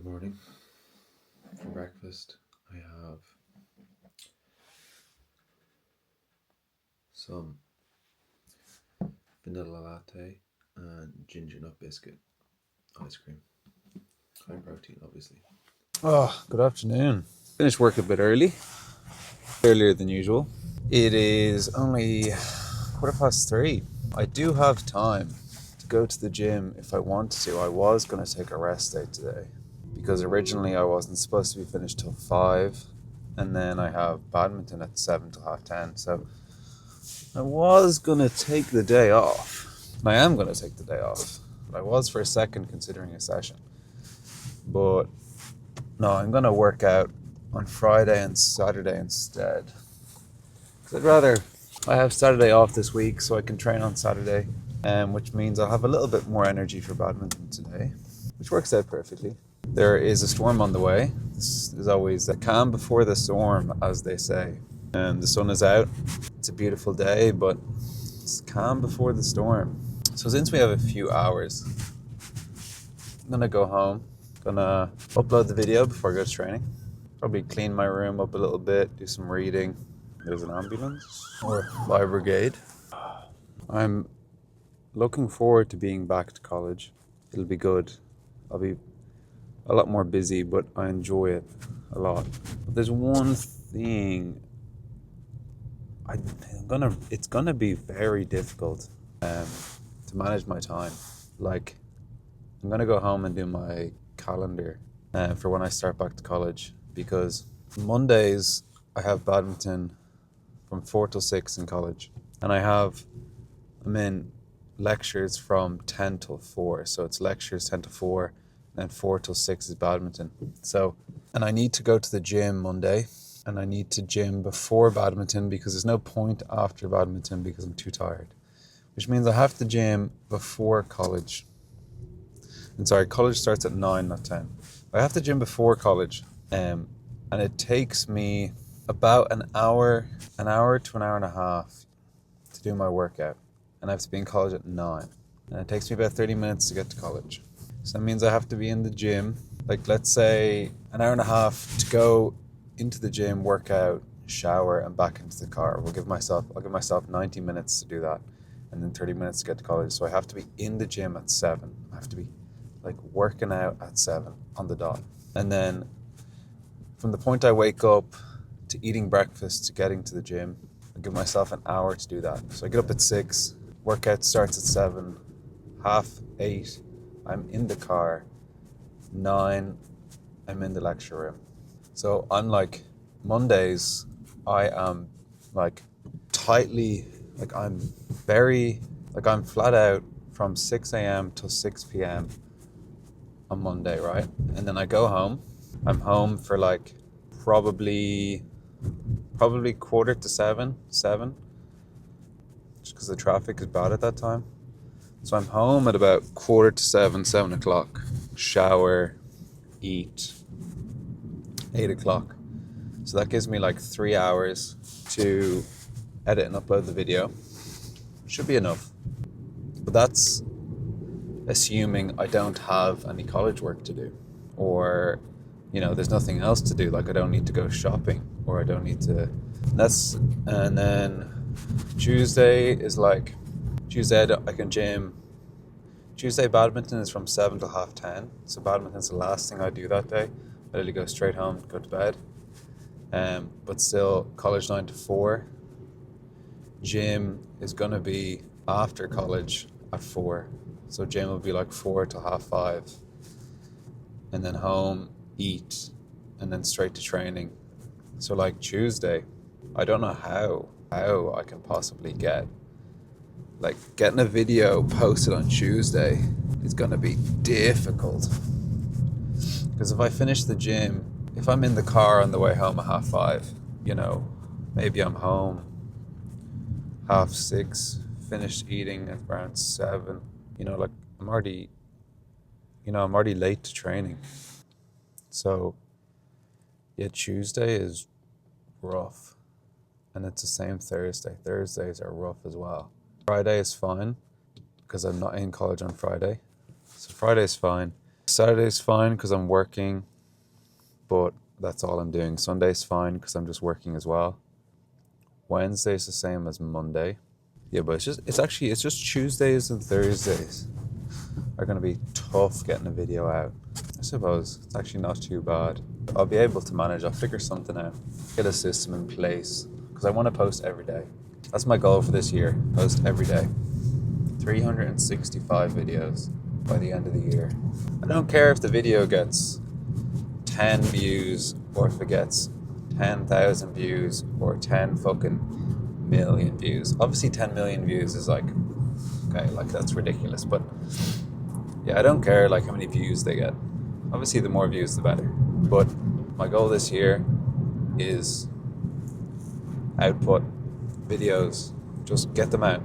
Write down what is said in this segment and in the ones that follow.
morning. For breakfast, I have some vanilla latte and ginger nut biscuit ice cream. High protein, obviously. Oh, good afternoon. Finished work a bit earlier than usual. It is only 3:15. I do have time to go to the gym if I want to. I was going to take a rest day today because originally I wasn't supposed to be finished till 5, and then I have badminton at 7 till 10:30. So I was going to take the day off. And I am going to take the day off. But I was for a second considering a session. But no, I'm going to work out on Friday and Saturday instead. I have Saturday off this week so I can train on Saturday, which means I'll have a little bit more energy for badminton today, which works out perfectly. There is a storm on the way. This is always a calm before the storm, as they say. And the sun is out. It's a beautiful day, but it's calm before the storm. So since we have a few hours, I'm going to go home. Gonna upload the video before I go to training. Probably clean my room up a little bit, do some reading. There's an ambulance or fire brigade. I'm looking forward to being back to college. It'll be good. I'll be a lot more busy, but I enjoy it a lot. But there's one thing it's gonna be very difficult to manage my time. Like, I'm gonna go home and do my calendar for when I start back to college, because Mondays I have badminton from 4 till 6 in college, and I'm in lectures from 10 till 4, so it's lectures 10 to 4, and then 4 till 6 is badminton. So, and I need to go to the gym Monday, and I need to gym before badminton because there's no point after badminton because I'm too tired, which means I have to gym before college. And sorry, college starts at 9, not 10. I have to gym before college, and it takes me about an hour to an hour and a half to do my workout, and I have to be in college at 9, and it takes me about 30 minutes to get to college. So that means I have to be in the gym, like, let's say an hour and a half to go into the gym, work out, shower, and back into the car. I'll give myself 90 minutes to do that, and then 30 minutes to get to college. So I have to be in the gym at 7. I have to be like working out at 7 on the dot. And then from the point I wake up to eating breakfast to getting to the gym, I give myself an hour to do that. So I get up at 6, workout starts at 7, 7:30, I'm in the car, 9, I'm in the lecture room. So on like Mondays, I am like tightly, like I'm flat out from 6 a.m. till 6 p.m. on Monday, right? And then I go home. I'm home for like probably 7:15, just because the traffic is bad at that time. So I'm home at about 7:15, 7 o'clock, shower, eat, 8 o'clock. So that gives me like 3 hours to edit and upload the video. Should be enough. But that's assuming I don't have any college work to do, or there's nothing else to do, like I don't need to go shopping, or I don't need to and then Tuesday I can gym. Tuesday badminton is from 7 till 10:30, so badminton's the last thing I do that day. I literally go straight home, go to bed. But still, college 9 to 4. Gym is gonna be after college at 4. So gym will be like 4 till 5:30, and then home, eat, and then straight to training. So like Tuesday, I don't know how I can possibly getting a video posted on Tuesday is gonna be difficult. Because if I finish the gym, if I'm in the car on the way home at 5:30, maybe I'm home 6:30, finished eating at around 7. Like I'm already late to training. So yeah, Tuesday is rough, and it's the same Thursday. Thursdays are rough as well. Friday is fine because I'm not in college on Friday, so Friday is fine. Saturday's fine because I'm working, but that's all I'm doing. Sunday's fine because I'm just working as well. Wednesday's the same as Monday. Yeah, but it's just Tuesdays and Thursdays are going to be tough getting a video out. I suppose it's actually not too bad. I'll be able to manage. I'll figure something out, get a system in place, because I want to post every day. That's my goal for this year. Post every day. 365 videos by the end of the year. I don't care if the video gets 10 views or if it gets 10,000 views or 10 fucking million views. Obviously 10 million views is like, okay, like that's ridiculous, but yeah, I don't care like how many views they get. Obviously the more views the better, but my goal this year is output videos, just get them out,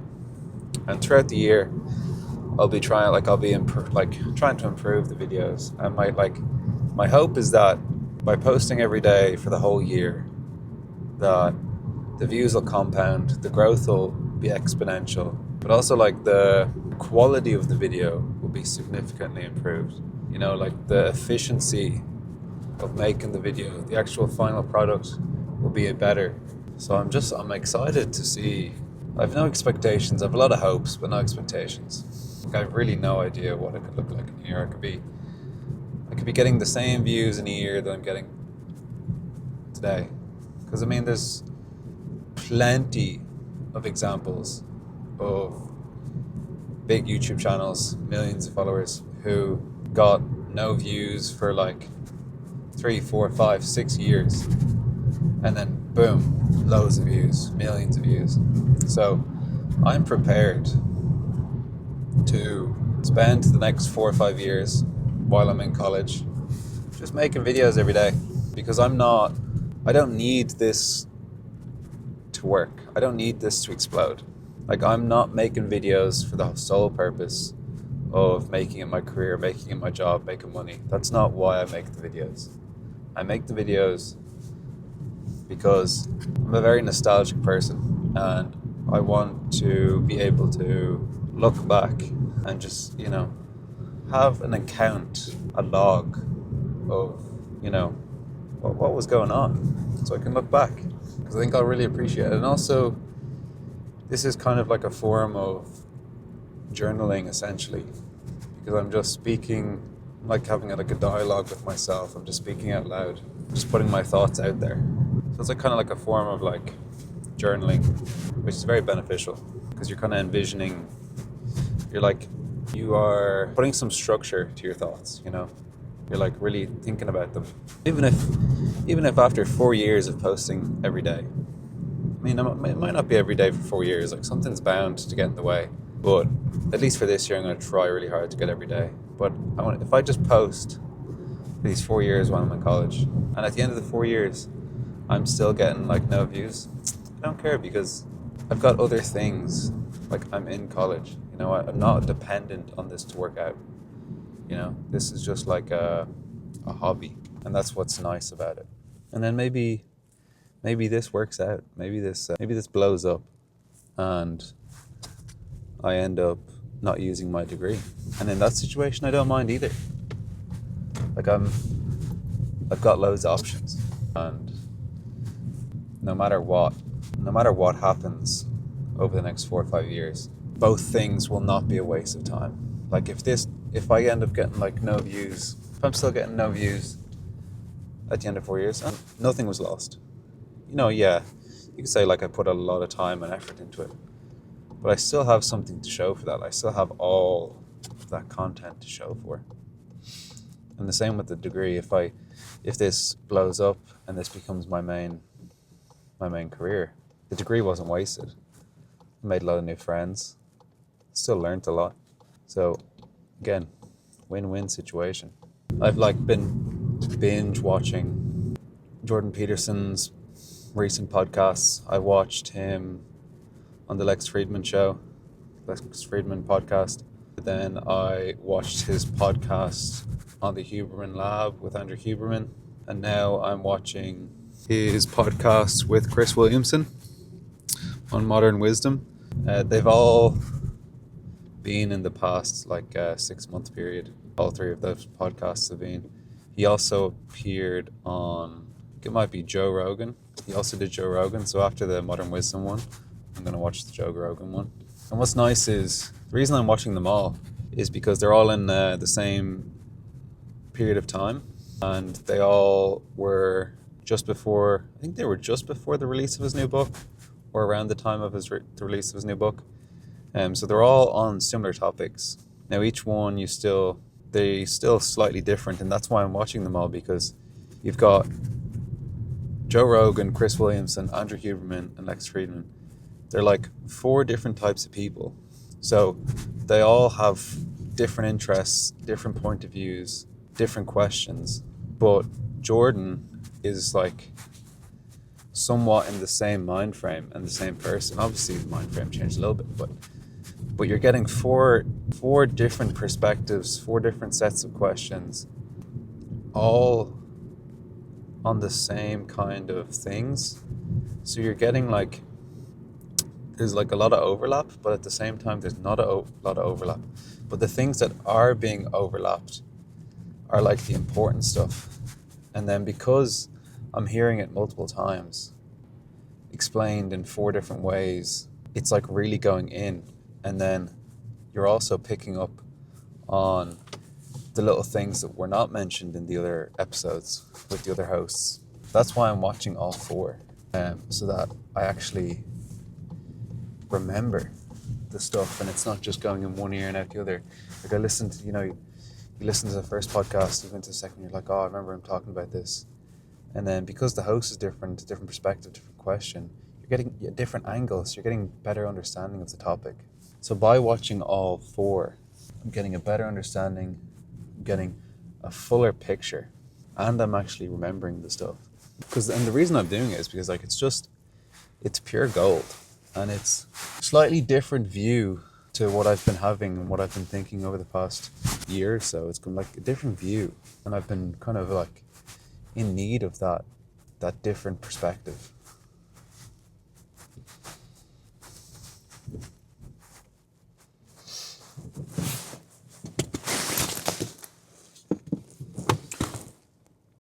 and throughout the year I'll be trying to improve the videos. And my hope is that by posting every day for the whole year, that the views will compound, the growth will be exponential, but also like the quality of the video will be significantly improved. You know, like the efficiency of making the video, the actual final product will be better. So I'm excited to see. I have no expectations. I have a lot of hopes, but no expectations. Like, I have really no idea what it could look like in a year. I could be getting the same views in a year that I'm getting today. Because I mean, there's plenty of examples of big YouTube channels, millions of followers, who got no views for like 3, 4, 5, 6 years, and then boom, loads of views, millions of views. So I'm prepared to spend the next 4 or 5 years while I'm in college just making videos every day, because I don't need this to work. I don't need this to explode. Like, I'm not making videos for the sole purpose of making it my career, making it my job, making money. That's not why I make the videos. I make the videos because I'm a very nostalgic person, and I want to be able to look back and just, you know, have an account, a log of, you know, what was going on, so I can look back, because I think I'll really appreciate it. And also, this is kind of like a form of journaling, essentially, because I'm just speaking, like having like a dialogue with myself. I'm just speaking out loud, just putting my thoughts out there. So it's like kind of like a form of like journaling, which is very beneficial, because you're kind of envisioning, you are putting some structure to your thoughts, you know. You're like really thinking about them. Even if after 4 years of posting every day, I mean, it might not be every day for 4 years, like something's bound to get in the way. But at least for this year, I'm going to try really hard to get every day. But if I just post for these 4 years while I'm in college, and at the end of the 4 years, I'm still getting like no views, I don't care, because I've got other things. Like, I'm in college, you know, I'm not dependent on this to work out. You know, this is just like a hobby, and that's what's nice about it. And then maybe this works out. Maybe this blows up, and I end up not using my degree. And in that situation, I don't mind either. Like, I've got loads of options, and no matter what happens over the next 4 or 5 years, both things will not be a waste of time. Like, if I end up getting like no views, if I'm still getting no views at the end of 4 years, nothing was lost. You know, yeah, you could say like I put a lot of time and effort into it, but I still have something to show for that. I still have all of that content to show for. And the same with the degree. If this blows up and this becomes my main career, the degree wasn't wasted. I made a lot of new friends, still learned a lot. So again, win-win situation. I've like been binge watching Jordan Peterson's recent podcasts. I watched him on the Lex Fridman podcast. Then I watched his podcast on the Huberman Lab with Andrew Huberman. And now I'm watching his podcast with Chris Williamson on Modern Wisdom. They've all been in the past 6 month period. all three of those podcasts have been. He also appeared on, it might be Joe Rogan. He also did Joe Rogan. So after the Modern Wisdom one, I'm going to watch the Joe Rogan one. And what's nice is, the reason I'm watching them all is because they're all in the same period of time. And they all were just before, I think they were just before the release of his new book, or around the time of the release of his new book. So they're all on similar topics. Now each one they still slightly different, and that's why I'm watching them all, because you've got Joe Rogan, Chris Williamson, Andrew Huberman, and Lex Friedman. They're like 4 different types of people. So they all have different interests, different point of views, different questions. But Jordan is like somewhat in the same mind frame and the same person. Obviously the mind frame changed a little bit, but you're getting four different perspectives, 4 different sets of questions, all on the same kind of things. So you're getting like, there's like a lot of overlap, but at the same time there's not a lot of overlap. But the things that are being overlapped are like the important stuff. And then because I'm hearing it multiple times, explained in 4 different ways, it's like really going in. And then you're also picking up on the little things that were not mentioned in the other episodes with the other hosts. That's why I'm watching all 4, so that I actually remember the stuff, and it's not just going in one ear and out the other. Like I listened to, you listen to the first podcast, you go into the second, you're like, oh, I remember him talking about this. And then because the host is different, different perspective, different question, you're getting different angles, you're getting better understanding of the topic. So by watching all 4, I'm getting a better understanding, I'm getting a fuller picture, and I'm actually remembering the stuff. And the reason I'm doing it is because like it's pure gold, and it's a slightly different view to what I've been having and what I've been thinking over the past year or so. It's been like a different view, and I've been kind of like in need of that different perspective.